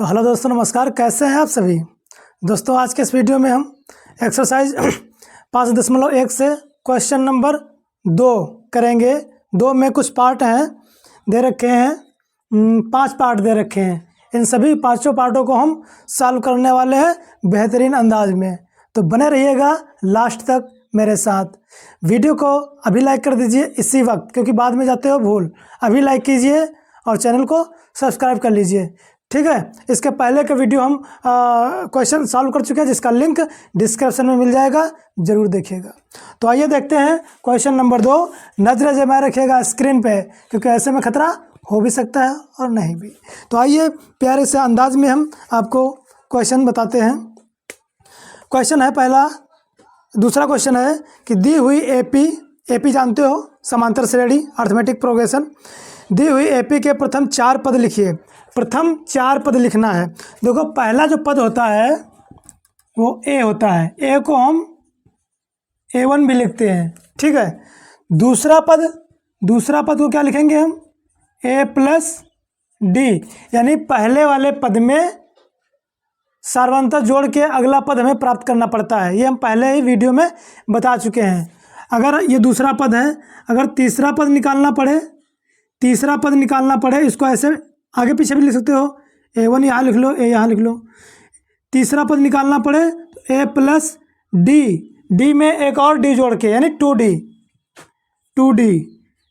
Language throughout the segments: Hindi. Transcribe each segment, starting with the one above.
तो हेलो दोस्तों, नमस्कार। कैसे हैं आप सभी दोस्तों? आज के इस वीडियो में हम एक्सरसाइज 5.1 से क्वेश्चन नंबर 2 करेंगे। 2 में कुछ पार्ट हैं, दे रखे हैं 5 पार्ट दे रखे हैं। इन सभी 5 पार्टों को हम सॉल्व करने वाले हैं बेहतरीन अंदाज में। तो बने रहिएगा लास्ट तक मेरे साथ। वीडियो को अभी लाइक कर दीजिए इसी वक्त, क्योंकि बाद में जाते हो भूल। अभी लाइक कीजिए और चैनल को सब्सक्राइब कर लीजिए, ठीक है। इसके पहले का वीडियो हम क्वेश्चन सॉल्व कर चुके हैं, जिसका लिंक डिस्क्रिप्शन में मिल जाएगा, ज़रूर देखिएगा। तो आइए देखते हैं क्वेश्चन नंबर 2। नजर जमाए रखिएगा स्क्रीन पे, क्योंकि ऐसे में खतरा हो भी सकता है और नहीं भी। तो आइए प्यारे से अंदाज में हम आपको क्वेश्चन बताते हैं। क्वेश्चन है पहला, दूसरा क्वेश्चन है कि दी हुई एपी जानते हो, समांतर श्रेणी, अर्थमेटिक प्रोग्रेशन। दी हुई एपी के प्रथम 4 पद लिखिए। प्रथम 4 पद लिखना है। देखो, पहला जो पद होता है वो ए होता है। ए को हम A1 भी लिखते हैं, ठीक है। दूसरा पद को क्या लिखेंगे हम? A+D, यानी पहले वाले पद में सार्वंतर जोड़ के अगला पद हमें प्राप्त करना पड़ता है। ये हम पहले ही वीडियो में बता चुके हैं। अगर ये दूसरा पद है, अगर तीसरा पद निकालना पड़े, इसको ऐसे आगे पीछे भी लिख सकते हो। A1 यहाँ लिख लो, A यहाँ लिख लो। तीसरा पद निकालना पड़े तो A+D, D में एक और D जोड़ के, यानी 2D।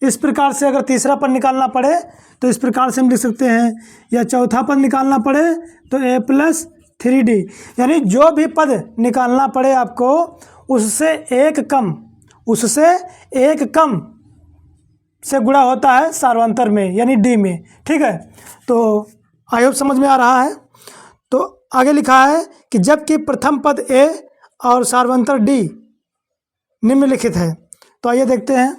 इस प्रकार से अगर तीसरा पद निकालना पड़े तो इस प्रकार से हम लिख सकते हैं। या चौथा पद निकालना पड़े तो A+3D, यानी जो भी पद निकालना पड़े आपको उससे एक कम से गुणा होता है सार्वंतर में, यानी D में, ठीक है। तो आई होप समझ में आ रहा है। तो आगे लिखा है कि जबकि प्रथम पद A और सार्वंतर D निम्नलिखित है। तो आइए देखते हैं।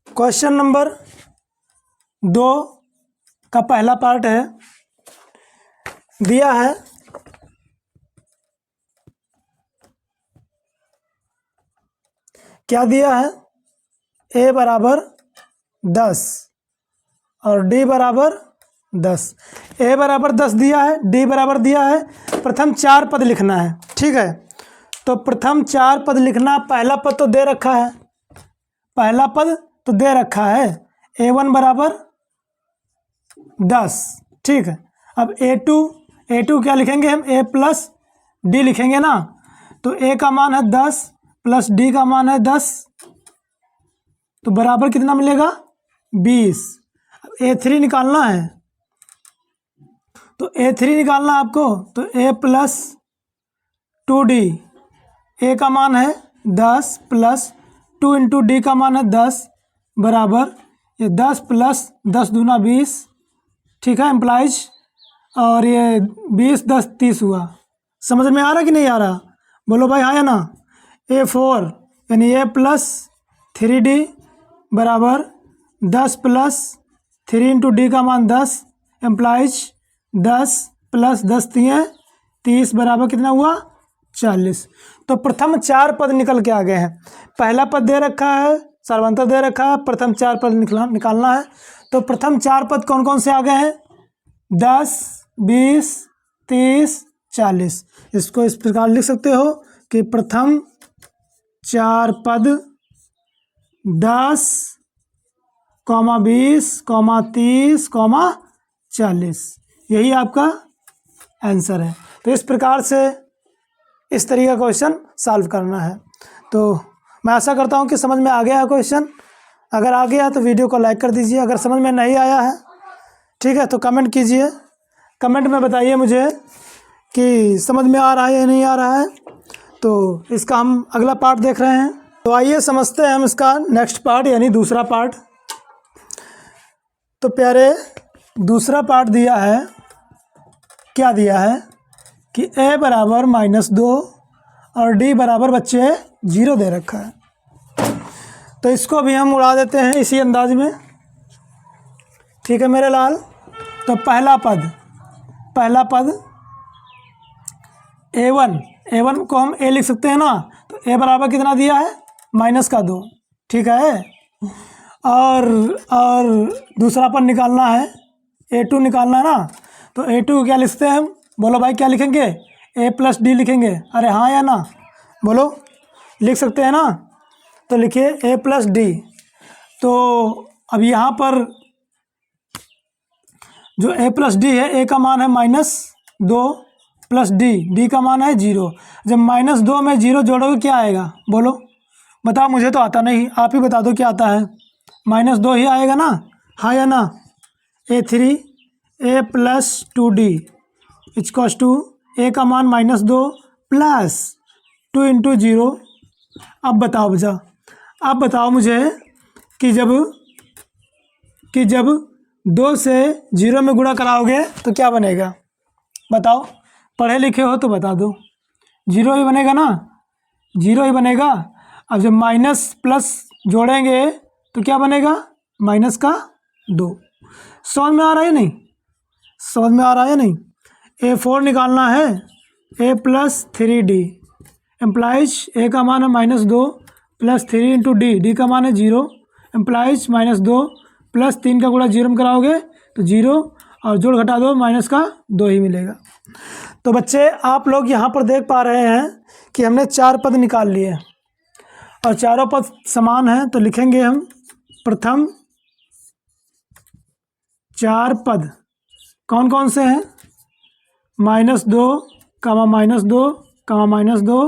क्वेश्चन नंबर 2 का पहला पार्ट है, दिया है क्या दिया है? A बराबर 10 और D बराबर 10। A बराबर 10 दिया है, D बराबर दिया है। प्रथम 4 पद लिखना है, ठीक है। तो प्रथम 4 पद लिखना, पहला पद तो दे रखा है, A1 बराबर 10, ठीक है। अब A2 क्या लिखेंगे हम? A+D लिखेंगे ना। तो A का मान है 10 प्लस D का मान है 10, तो बराबर कितना मिलेगा? 20। अब A3 निकालना है, तो A3 निकालना आपको, तो A+2D। A का मान है 10 प्लस 2 इंटू D का मान है 10 बराबर ये 10 प्लस 10 दूना 20, ठीक है, एम्प्लाइज। और ये 20 10 30 हुआ। समझ में आ रहा कि नहीं आ रहा? बोलो भाई, हाँ या ना? A4 यानी A+3D बराबर 10 प्लस 3 इंटू D का मान 10 एम्प्लाइज 10 प्लस 10 30 बराबर कितना हुआ? 40। तो प्रथम 4 पद निकल के आ गए हैं। पहला पद दे रखा है, सार्वंतर दे रखा है, प्रथम 4 पद निकालना है। तो प्रथम 4 पद कौन कौन से आ गए हैं? 10 20 30 40। इसको इस प्रकार लिख सकते हो कि प्रथम 4 पद 10, 20, 30, 40, यही आपका आंसर है। तो इस प्रकार से इस तरीके का क्वेश्चन सॉल्व करना है। तो मैं आशा करता हूँ कि समझ में आ गया है क्वेश्चन। अगर आ गया तो वीडियो को लाइक कर दीजिए। अगर समझ में नहीं आया है, ठीक है, तो कमेंट कीजिए। कमेंट में बताइए मुझे कि समझ में आ रहा है या नहीं आ रहा है। तो इसका हम अगला पार्ट देख रहे हैं। तो आइए समझते हैं हम इसका नेक्स्ट पार्ट, यानी दूसरा पार्ट। तो प्यारे, दूसरा पार्ट दिया है, क्या दिया है कि A बराबर -2 और D बराबर बच्चे 0 दे रखा है। तो इसको भी हम उड़ा देते हैं इसी अंदाज में, ठीक है मेरे लाल। तो पहला पद A1 को हम A लिख सकते हैं ना। तो तो ए बराबर कितना दिया है, -2, ठीक है। और दूसरा पर निकालना है, A2 निकालना है ना, तो A2 को क्या लिखते हैं हम, बोलो भाई क्या लिखेंगे, A+D लिखेंगे। अरे हाँ या ना, बोलो, लिख सकते हैं ना, तो लिखिए A+D। तो अब यहाँ पर जो A+D है, A का मान है -2 प्लस D का मान है 0। जब -2 में 0 जोड़ोगे क्या आएगा, बोलो, बताओ, मुझे तो आता नहीं, आप ही बता दो क्या आता है। -2 ही आएगा ना, हाँ या ना। A3 A+2D equals to A का मान -2 प्लस 2 इंटू 0। अब बताओ मुझे कि जब 2 से 0 में गुणा कराओगे तो क्या बनेगा, बताओ, पढ़े लिखे हो तो बता दो। 0 ही बनेगा ना, 0 ही बनेगा। अब जब माइनस प्लस जोड़ेंगे तो क्या बनेगा, -2। समझ में आ रहा है नहीं, समझ में आ रहा है नहीं। A4 निकालना है, A+3D एम्प्लाइज A का मान है -2 प्लस 3 इंटू D का मान है 0 एम्प्लाइज -2 प्लस 3 का गुणा 0 में कराओगे तो 0 और जोड़ घटा दो -2 ही मिलेगा। तो बच्चे आप लोग यहाँ पर देख पा रहे हैं कि हमने 4 पद निकाल लिए और चारों पद समान हैं, तो लिखेंगे हम प्रथम 4 पद कौन कौन से हैं, -2, -2, -2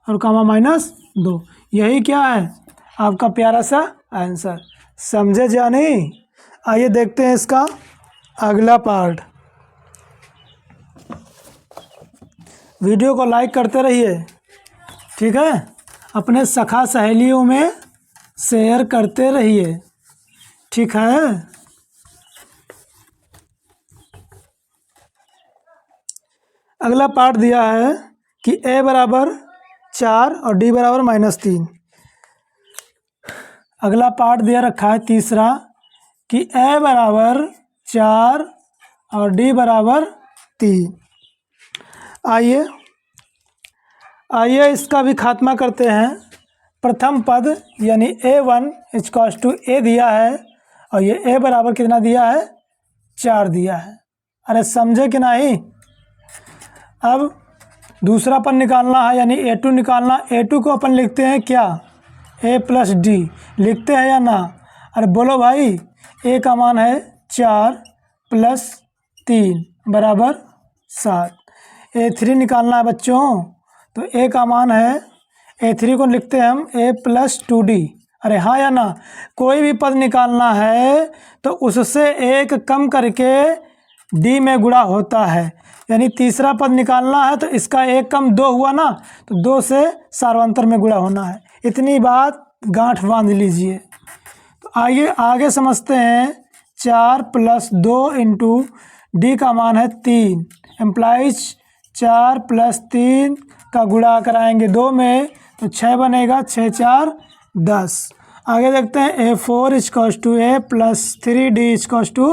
और -2। यही क्या है आपका प्यारा सा आंसर, समझे या नहीं। आइए देखते हैं इसका अगला पार्ट। वीडियो को लाइक करते रहिए, ठीक है, अपने सखा सहेलियों में शेयर करते रहिए, ठीक है। अगला पार्ट दिया है कि A बराबर 4 और D बराबर -3। अगला पार्ट दिया रखा है तीसरा कि A बराबर 4 और D बराबर 3। आइए इसका भी खात्मा करते हैं। प्रथम पद यानी A1 इक्वल्स टू A दिया है और ये A बराबर कितना दिया है, 4 दिया है। अरे समझे कि नहीं। अब दूसरा पद निकालना है यानी A2 निकालना। A2 को अपन लिखते हैं क्या, A+D लिखते हैं या ना। अरे बोलो भाई, A का मान है 4 प्लस 3 बराबर 7। A3 निकालना है बच्चों, तो A का मान है, A3 को लिखते हैं हम A+2D। अरे हाँ या ना, कोई भी पद निकालना है तो उससे एक कम करके D में गुणा होता है। यानी तीसरा पद निकालना है तो इसका एक कम 2 हुआ ना, तो 2 से सार्वंतर में गुणा होना है। इतनी बात गांठ बांध लीजिए। तो आइए आगे समझते हैं। 4 + 2 इंटू D का मान है 3 एम्प्लाइज 4 + 3 का गुणा कराएंगे 2 में तो 6 बनेगा, 6 4 10। आगे देखते हैं A4 equals to A+3D equals to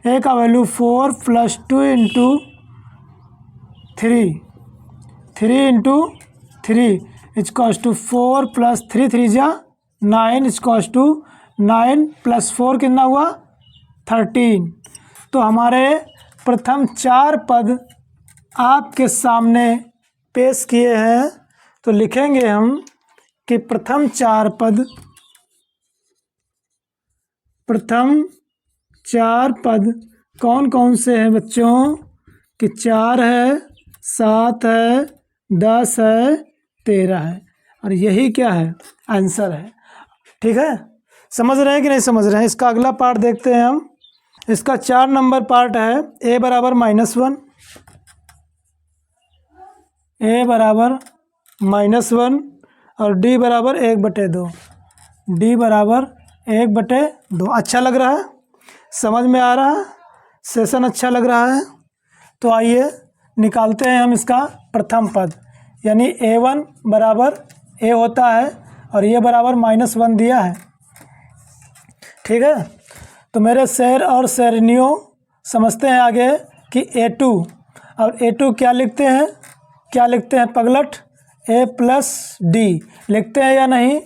A का value 4 + 2 into 3 into 3 equals to 4 + 3 3 जा 9 इक्वल्स टू 9 + 4 कितना हुआ 13। तो हमारे प्रथम 4 पद आपके सामने पेश किए हैं। तो लिखेंगे हम कि प्रथम 4 पद कौन कौन से हैं बच्चों, कि 4 है, 7 है, 10 है, 13 है और यही क्या है, आंसर है। ठीक है, समझ रहे हैं कि नहीं समझ रहे हैं। इसका अगला पार्ट देखते हैं हम। इसका 4 नंबर पार्ट है A बराबर -1, A बराबर -1 और D बराबर 1/2, D बराबर 1/2। अच्छा लग रहा है, समझ में आ रहा है, सेशन अच्छा लग रहा है। तो आइए निकालते हैं हम इसका प्रथम पद। यानी A1 बराबर A होता है और ये बराबर -1 दिया है। ठीक है, तो मेरे शेर और शेरनियों समझते हैं आगे कि A2, और A2 क्या लिखते हैं, पगलट, ए प्लस डी लिखते हैं या नहीं।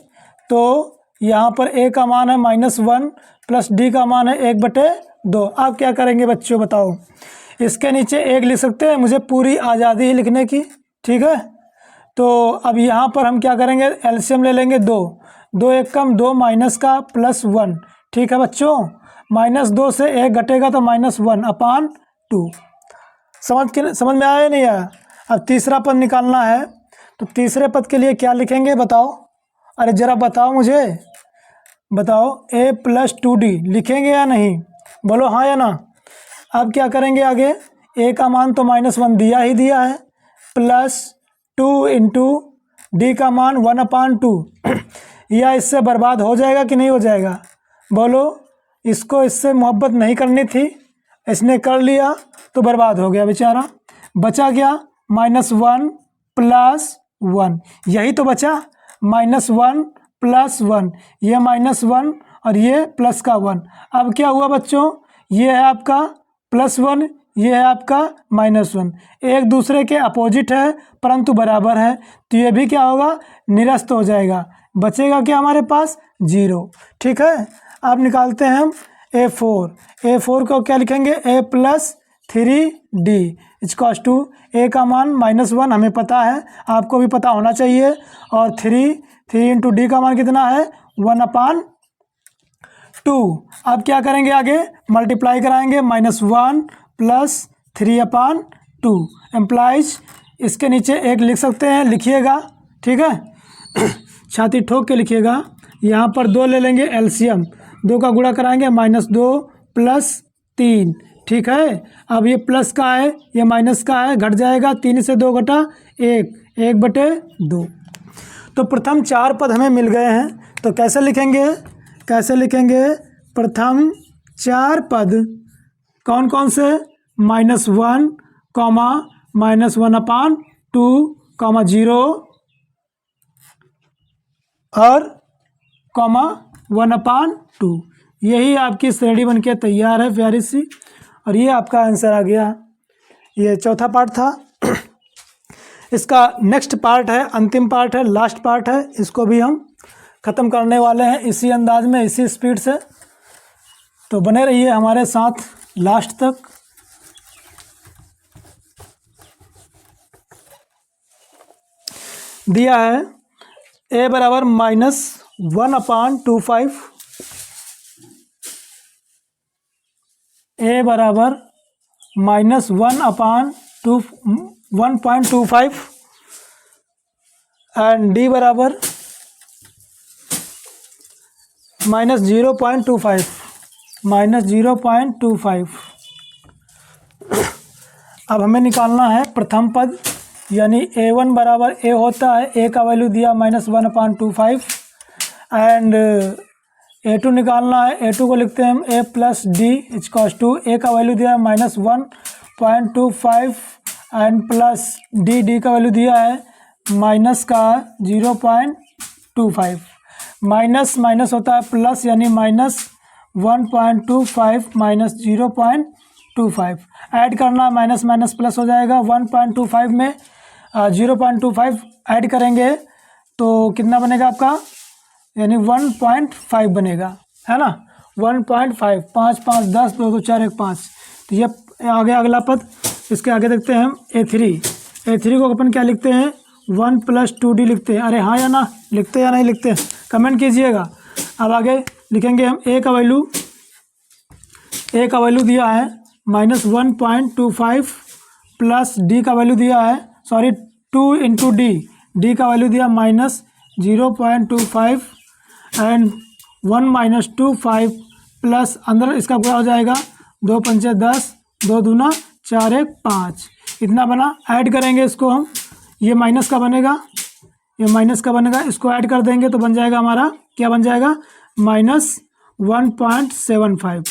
तो यहाँ पर ए का मान है -1 प्लस डी का मान है 1/2। आप क्या करेंगे बच्चों बताओ। इसके नीचे 1 लिख सकते हैं, मुझे पूरी आज़ादी है लिखने की, ठीक है। तो अब यहाँ पर हम क्या करेंगे, एलसीएम ले लेंगे 2, 2 1 कम 2 माइनस का +1, ठीक है बच्चों। -2 से 1 घटेगा तो -1/2। समझ में आया या नहीं आया। अब तीसरा पद निकालना है, तो तीसरे पद के लिए क्या लिखेंगे बताओ। अरे ज़रा बताओ मुझे, बताओ a + 2d लिखेंगे या नहीं, बोलो हाँ या ना। अब क्या करेंगे आगे, a का मान तो -1 दिया ही दिया है, +2 × d का मान 1/2। या इससे बर्बाद हो जाएगा कि नहीं हो जाएगा, बोलो। इसको इससे मोहब्बत नहीं करनी थी, इसने कर लिया तो बर्बाद हो गया बेचारा। बचा क्या, -1 + 1, यही तो बचा, -1 + 1, ये -1 और ये प्लस का 1। अब क्या हुआ बच्चों, ये है आपका +1, ये है आपका -1, एक दूसरे के अपोजिट है परंतु बराबर है, तो ये भी क्या होगा, निरस्त हो जाएगा। बचेगा क्या हमारे पास, 0, ठीक है। अब निकालते हैं हम A4 को क्या लिखेंगे, a + 3d = a का मान -1 हमें पता है, आपको भी पता होना चाहिए, और 3 × d का मान कितना है, 1/2। अब क्या करेंगे आगे, मल्टीप्लाई कराएंगे, -1 + 3/2 एम्प्लाइज। इसके नीचे 1 लिख सकते हैं, लिखिएगा, ठीक है। छाती ठोक के लिखिएगा। यहाँ पर 2 ले लेंगे एलसीएम, 2 का गुणा कराएंगे, -2 + 3, ठीक है। अब ये प्लस का है, ये माइनस का है, घट जाएगा, 3 से 2 घटा 1, 1/2। तो प्रथम 4 पद हमें मिल गए हैं, तो कैसे लिखेंगे, प्रथम 4 पद कौन कौन से, -1, -1/2, 0 और 1/2। यही आपकी श्रेणी बनके तैयार है प्यारी सी, और ये आपका आंसर आ गया। ये चौथा पार्ट था। इसका नेक्स्ट पार्ट है, अंतिम पार्ट है, लास्ट पार्ट है, इसको भी हम ख़त्म करने वाले हैं इसी अंदाज में, इसी स्पीड से। तो बने रहिए हमारे साथ लास्ट तक। दिया है a बराबर -1/25, a बराबर -1/1.25 एंड d बराबर -0.25। अब हमें निकालना है प्रथम पद, यानी a1 बराबर a होता है, a का वैल्यू दिया -1/25 एंड a2 निकालना है, a2 को लिखते हैं हम a + d = a का वैल्यू दिया है -1.25 एंड प्लस d का वैल्यू दिया है -0.25। माइनस होता है प्लस, यानी -1.25 -0.25 ऐड करना, माइनस प्लस हो जाएगा। 1.25 में 0.25 ऐड करेंगे तो कितना बनेगा आपका, यानी 1.5 बनेगा, है ना। 1.5, 5 5 10, 2 2 4 1 5। तो ये आगे अगला पद, इसके आगे देखते हैं हम A3 को अपन क्या लिखते हैं, 1 + 2d लिखते हैं। अरे हाँ या ना, लिखते या नहीं लिखते, कमेंट कीजिएगा। अब आगे लिखेंगे हम a का वैल्यू दिया है -1.25 प्लस d का वैल्यू दिया है, 2 × d का वैल्यू दिया -0.25 एंड 1 - 25 प्लस अंदर इसका गुणा हो जाएगा, 2 पंचे 10, 2 दूना 4 1 5, इतना बना। ऐड करेंगे इसको हम, ये माइनस का बनेगा, इसको ऐड कर देंगे तो बन जाएगा हमारा, क्या बन जाएगा, -1.75।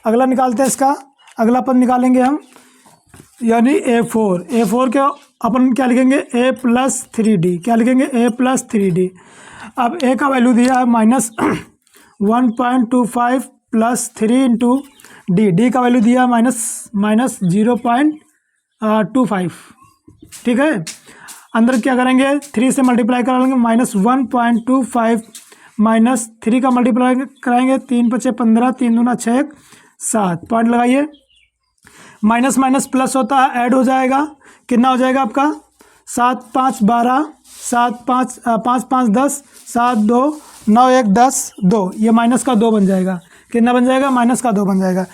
अगला निकालते हैं, इसका अगला पद निकालेंगे हम, यानी A4 के अपन क्या लिखेंगे, a + 3d, क्या लिखेंगे, a + 3d। अब a का वैल्यू दिया है -1.25 प्लस 3 × d का वैल्यू दिया -0.25। ठीक है। अंदर क्या करेंगे, 3 से मल्टीप्लाई करा लेंगे, -1.25 माइनस 3 का मल्टीप्लाई कराएंगे, 3 × 5 = 15, 3 दूना 6 7, पॉइंट लगाइए। माइनस माइनस प्लस होता है, ऐड हो जाएगा, कितना हो जाएगा आपका 7 × 5 = 12, 7 5 5 10, 7 2 9 1 10 2, ये माइनस का 2 बन जाएगा। कितना बन जाएगा, माइनस का 2 बन जाएगा।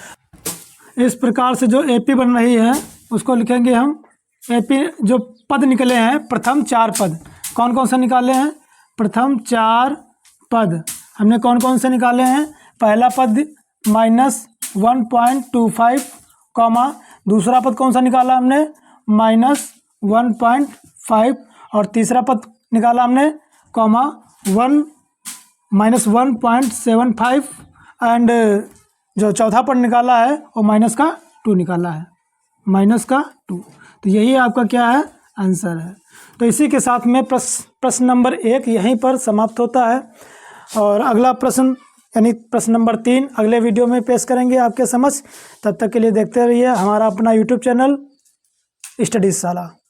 इस प्रकार से जो AP बन रही है उसको लिखेंगे हम AP। जो पद निकले हैं प्रथम 4 पद, कौन कौन से निकाले हैं, प्रथम 4 पद हमने कौन कौन से निकाले हैं। पहला पद -1.25, दूसरा पद कौन सा निकाला हमने, -1.5, और तीसरा पद निकाला हमने -1.75, एंड जो चौथा पद निकाला है वो -2 निकाला है, -2। तो यही आपका क्या है, आंसर है। तो इसी के साथ में प्रश्न नंबर 1 यहीं पर समाप्त होता है, और अगला प्रश्न यानी प्रश्न नंबर 3 अगले वीडियो में पेश करेंगे आपके समक्ष। तब तक के लिए देखते रहिए हमारा अपना YouTube चैनल स्टडीज शाला।